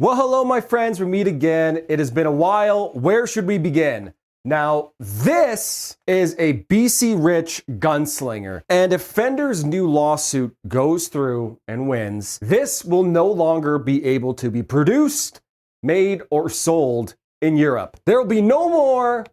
Well, hello, my friends. We meet again. It has been a while. Where should we begin? Now, this is a BC Rich gunslinger. And if Fender's new lawsuit goes through and wins, this will no longer be able to be produced, made, or sold in Europe. There will be no more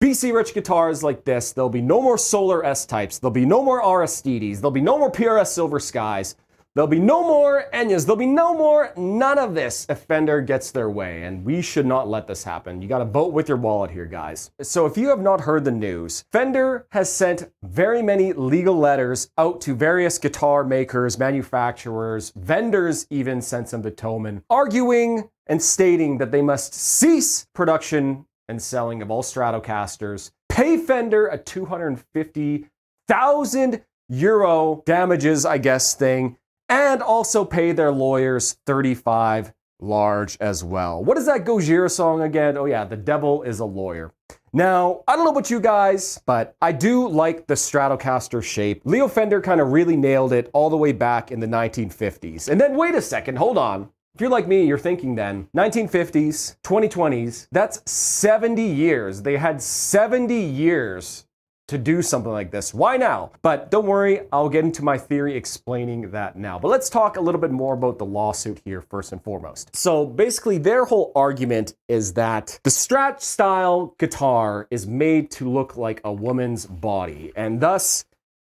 BC Rich guitars like this. There'll be no more Solar S-types. There'll be no more Aristides. There'll be no more PRS Silver Skies. There'll be no more Enyas. There'll be no more none of this if Fender gets their way, and we should not let this happen. You gotta vote with your wallet here, guys. So if you have not heard the news, Fender has sent very many legal letters out to various guitar makers, manufacturers, vendors even sent some to Thomann, arguing and stating that they must cease production and selling of all Stratocasters, pay Fender a 250,000 euro damages, I guess, thing, and also pay their lawyers 35 large as well. What is that Gojira song again? Oh yeah, the devil is a lawyer. Now, I don't know about you guys, but I do like the Stratocaster shape. Leo Fender kind of really nailed it all the way back in the 1950s. And then wait a second, hold on. If you're like me, you're thinking then, 1950s, 2020s, that's 70 years. They had 70 years to do something like this. Why now? But don't worry, I'll get into my theory explaining that now. But let's talk a little bit more about the lawsuit here first and foremost. So basically their whole argument is that the Strat style guitar is made to look like a woman's body, and thus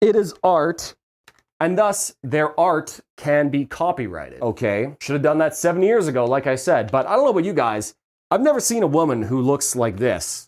it is art, and thus their art can be copyrighted. Okay, should have done that 7 years ago, like I said, but I don't know about you guys, I've never seen a woman who looks like this.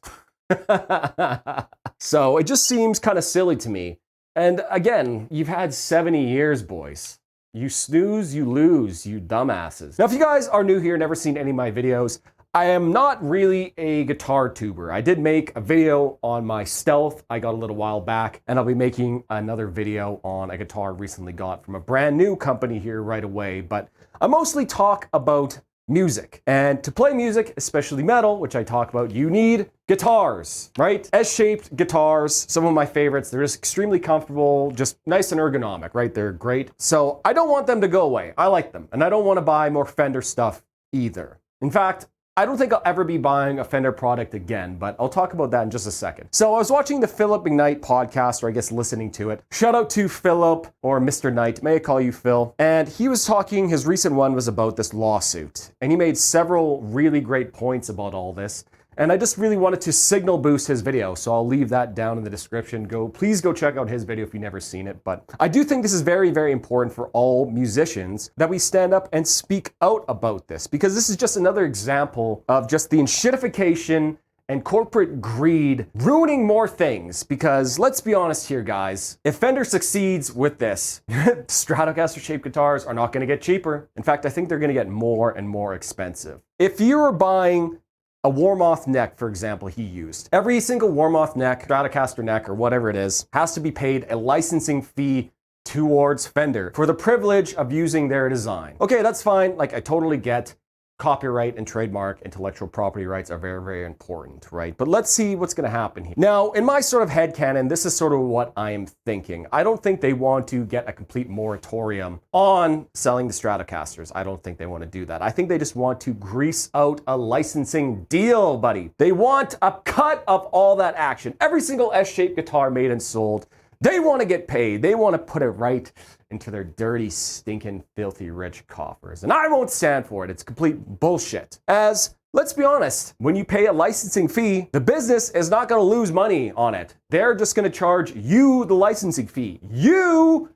So it just seems kind of silly to me. And again, you've had 70 years, boys. You snooze, you lose, you dumbasses. Now, if you guys are new here, never seen any of my videos, I am not really a guitar tuber. I did make a video on my Stealth I got a little while back, and I'll be making another video on a guitar I recently got from a brand new company here right away. But I mostly talk about music. And to play music, especially metal, which I talk about, you need guitars, right? S-shaped guitars, some of my favorites. They're just extremely comfortable, just nice and ergonomic, right? They're great. So I don't want them to go away. I like them. And I don't want to buy more Fender stuff either. In fact, I don't think I'll ever be buying a Fender product again, but I'll talk about that in just a second. So I was watching the Philip McKnight podcast, or I guess listening to it. Shout out to Philip, or Mr. Knight, may I call you Phil? And he was talking, his recent one was about this lawsuit. And he made several really great points about all this. And I just really wanted to signal boost his video, so I'll leave that down in the description. Please go check out his video if you've never seen it. But I do think this is very, very important for all musicians that we stand up and speak out about this, because this is just another example of just the enshittification and corporate greed ruining more things. Because let's be honest here, guys, if Fender succeeds with this, Stratocaster shaped guitars are not going to get cheaper. In fact, I think they're going to get more and more expensive. If you were buying a Warmoth neck, for example, he used. Every single Warmoth neck, Stratocaster neck, or whatever it is, has to be paid a licensing fee towards Fender for the privilege of using their design. Okay, that's fine. Like, I totally get copyright and trademark, intellectual property rights are very, very important, right? But let's see what's gonna happen here. Now, in my sort of headcanon, this is sort of what I am thinking. I don't think they want to get a complete moratorium on selling the Stratocasters. I don't think they want to do that. I think they just want to grease out a licensing deal, buddy. They want a cut of all that action. Every single S-shaped guitar made and sold, they want to get paid. They want to put it right into their dirty, stinking, filthy, rich coffers. And I won't stand for it. It's complete bullshit. As, let's be honest, when you pay a licensing fee, the business is not going to lose money on it. They're just going to charge you the licensing fee. You,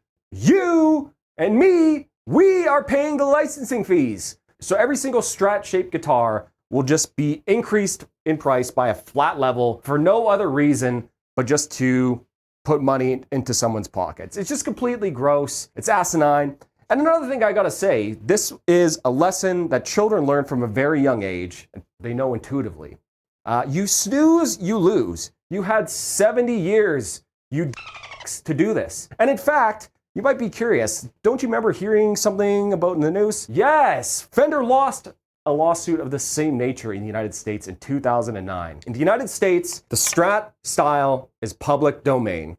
and me, we are paying the licensing fees. So every single Strat-shaped guitar will just be increased in price by a flat level for no other reason but just to put money into someone's pockets. It's just completely gross. It's asinine. And another thing I gotta say, this is a lesson that children learn from a very young age. They know intuitively. You snooze, you lose. You had 70 years, you to do this. And in fact, you might be curious, don't you remember hearing something about in the news? Yes, Fender lost a lawsuit of the same nature in the United States in 2009. In the United States, the Strat style is public domain.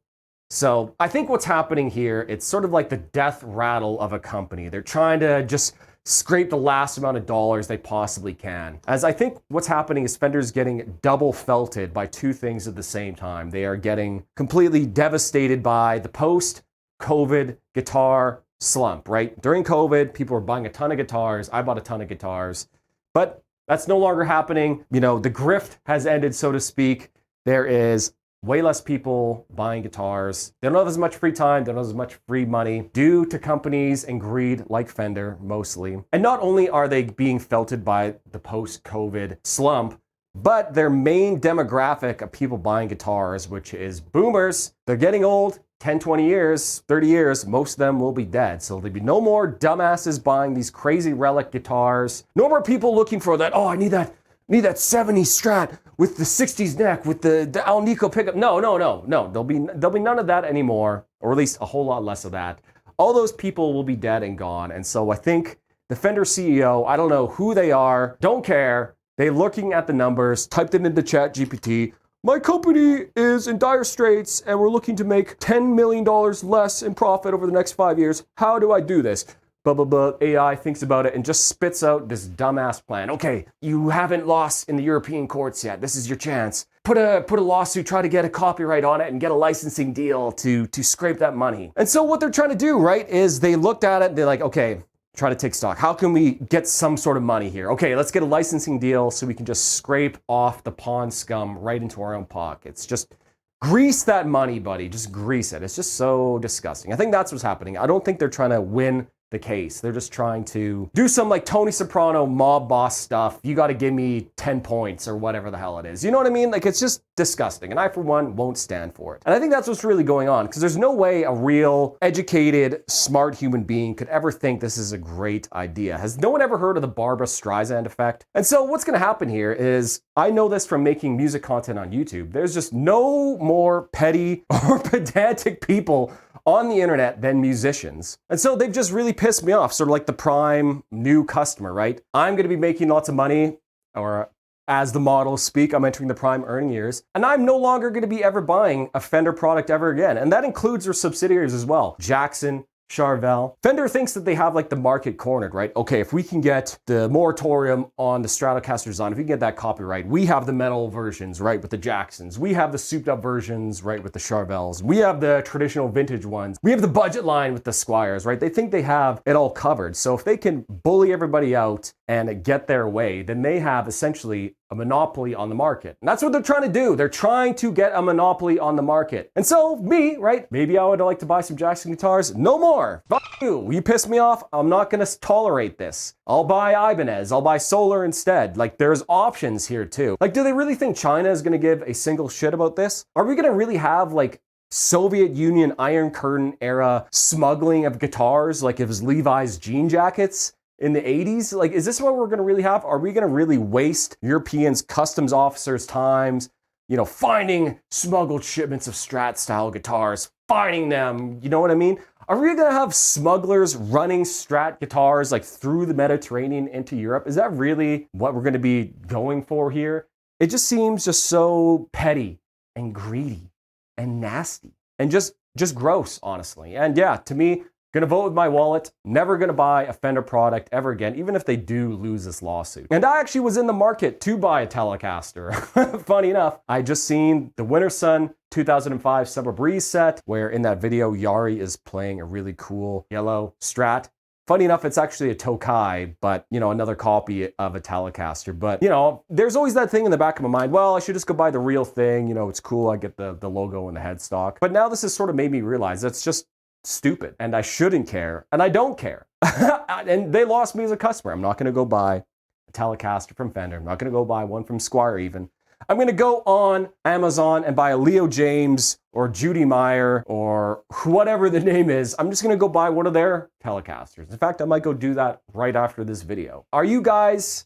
So I think what's happening here, it's sort of like the death rattle of a company. They're trying to just scrape the last amount of dollars they possibly can. As I think what's happening is Fender's getting double felted by two things at the same time. They are getting completely devastated by the post-COVID guitar slump, right? During COVID, people were buying a ton of guitars. I bought a ton of guitars, but that's no longer happening. You know, the grift has ended, so to speak. There is way less people buying guitars. They don't have as much free time, they don't have as much free money due to companies and greed like Fender mostly. And not only are they being felted by the post-COVID slump, but their main demographic of people buying guitars, which is boomers, they're getting old. 10, 20 years, 30 years, most of them will be dead. So there'll be no more dumbasses buying these crazy relic guitars. No more people looking for that, oh, I need that 70s Strat with the 60s neck, with the Alnico pickup. No. There'll be none of that anymore, or at least a whole lot less of that. All those people will be dead and gone. And so I think the Fender CEO, I don't know who they are, don't care. They're looking at the numbers, typed it into ChatGPT. My company is in dire straits and we're looking to make $10 million less in profit over the next 5 years. How do I do this? Blah, blah, blah. AI thinks about it and just spits out this dumbass plan. Okay, you haven't lost in the European courts yet. This is your chance. Put a lawsuit, try to get a copyright on it and get a licensing deal to scrape that money. And so what they're trying to do, right, is they looked at it and they're like, okay, try to take stock. How can we get some sort of money here? Okay, let's get a licensing deal so we can just scrape off the pawn scum right into our own pockets. Just grease that money, buddy. Just grease it. It's just so disgusting. I think that's what's happening. I don't think they're trying to win the case. They're just trying to do some like Tony Soprano mob boss stuff. You got to give me 10 points or whatever the hell it is. You know what I mean? Like, it's just disgusting. And I, for one, won't stand for it. And I think that's what's really going on, because there's no way a real, educated, smart human being could ever think this is a great idea. Has no one ever heard of the Barbra Streisand effect? And so what's going to happen here is, I know this from making music content on YouTube, there's just no more petty or pedantic people on the internet than musicians. And so they've just really pissed me off, sort of like the prime new customer, right? I'm gonna be making lots of money, or as the models speak, I'm entering the prime earning years, and I'm no longer gonna be ever buying a Fender product ever again. And that includes their subsidiaries as well. Jackson, Charvel. Fender thinks that they have like the market cornered, right? Okay, if we can get the moratorium on the Stratocaster design, if we can get that copyright, we have the metal versions, right, with the Jacksons. We have the souped up versions, right, with the Charvels. We have the traditional vintage ones. We have the budget line with the Squires, right? They think they have it all covered. So if they can bully everybody out and get their way, then they have essentially a monopoly on the market. And that's what they're trying to do. They're trying to get a monopoly on the market. And so me, right, maybe I would like to buy some Jackson guitars. No more. Fuck you. You piss me off. I'm not going to tolerate this. I'll buy Ibanez. I'll buy Solar instead. Like, there's options here too. Like, do they really think China is going to give a single shit about this? Are we going to really have like Soviet Union Iron Curtain era smuggling of guitars like it was Levi's jean jackets in the 80s? Like, is this what we're going to really have? Are we going to really waste Europeans' customs officers' times, you know, finding smuggled shipments of Strat style guitars, finding them, you know what I mean? Are we going to have smugglers running Strat guitars like through the Mediterranean into Europe? Is that really what we're going to be going for here? It just seems just so petty and greedy and nasty and just gross, honestly. And yeah, to me, gonna vote with my wallet, never gonna buy a Fender product ever again, even if they do lose this lawsuit. And I actually was in the market to buy a Telecaster. Funny enough, I just seen the Winter Sun 2005 Summer Breeze set, where in that video, Yari is playing a really cool yellow Strat. Funny enough, it's actually a Tokai, but, you know, another copy of a Telecaster. But, you know, there's always that thing in the back of my mind, well, I should just go buy the real thing. You know, it's cool, I get the logo and the headstock. But now this has sort of made me realize that's just stupid, and I shouldn't care, and I don't care. And they lost me as a customer. I'm not going to go buy a Telecaster from Fender. I'm not going to go buy one from Squire even. I'm going to go on Amazon and buy a Leo James or Judy Meyer or whatever the name is. I'm just going to go buy one of their Telecasters. In fact, I might go do that right after this video. Are you guys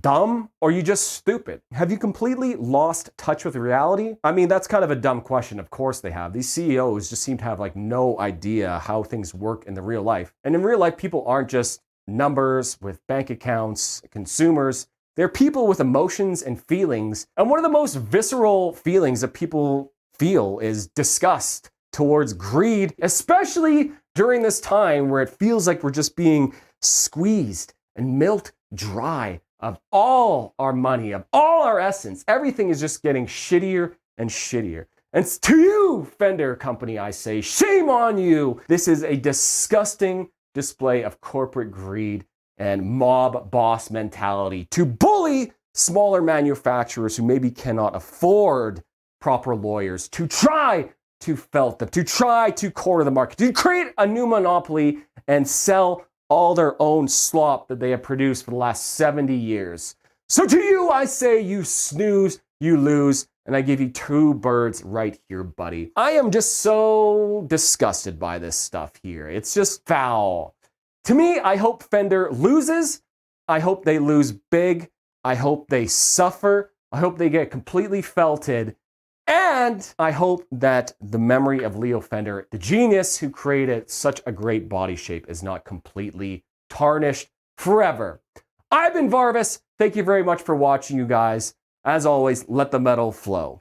dumb, or are you just stupid? Have you completely lost touch with reality? I mean, that's kind of a dumb question. Of course they have. These CEOs just seem to have like no idea how things work in the real life. And in real life, people aren't just numbers with bank accounts, consumers. They're people with emotions and feelings. And one of the most visceral feelings that people feel is disgust towards greed, especially during this time where it feels like we're just being squeezed and milked dry of all our money, of all our essence. Everything is just getting shittier and shittier. And to you, Fender Company, I say, shame on you. This is a disgusting display of corporate greed and mob boss mentality to bully smaller manufacturers who maybe cannot afford proper lawyers to try to felt them, to try to corner the market, to create a new monopoly and sell all their own slop that they have produced for the last 70 years. So to you, I say, you snooze, you lose, and I give you 2 birds right here, buddy. I am just so disgusted by this stuff here. It's just foul. To me, I hope Fender loses. I hope they lose big. I hope they suffer. I hope they get completely felted. And I hope that the memory of Leo Fender, the genius who created such a great body shape, is not completely tarnished forever. I've been Varvis. Thank you very much for watching, you guys. As always, let the metal flow.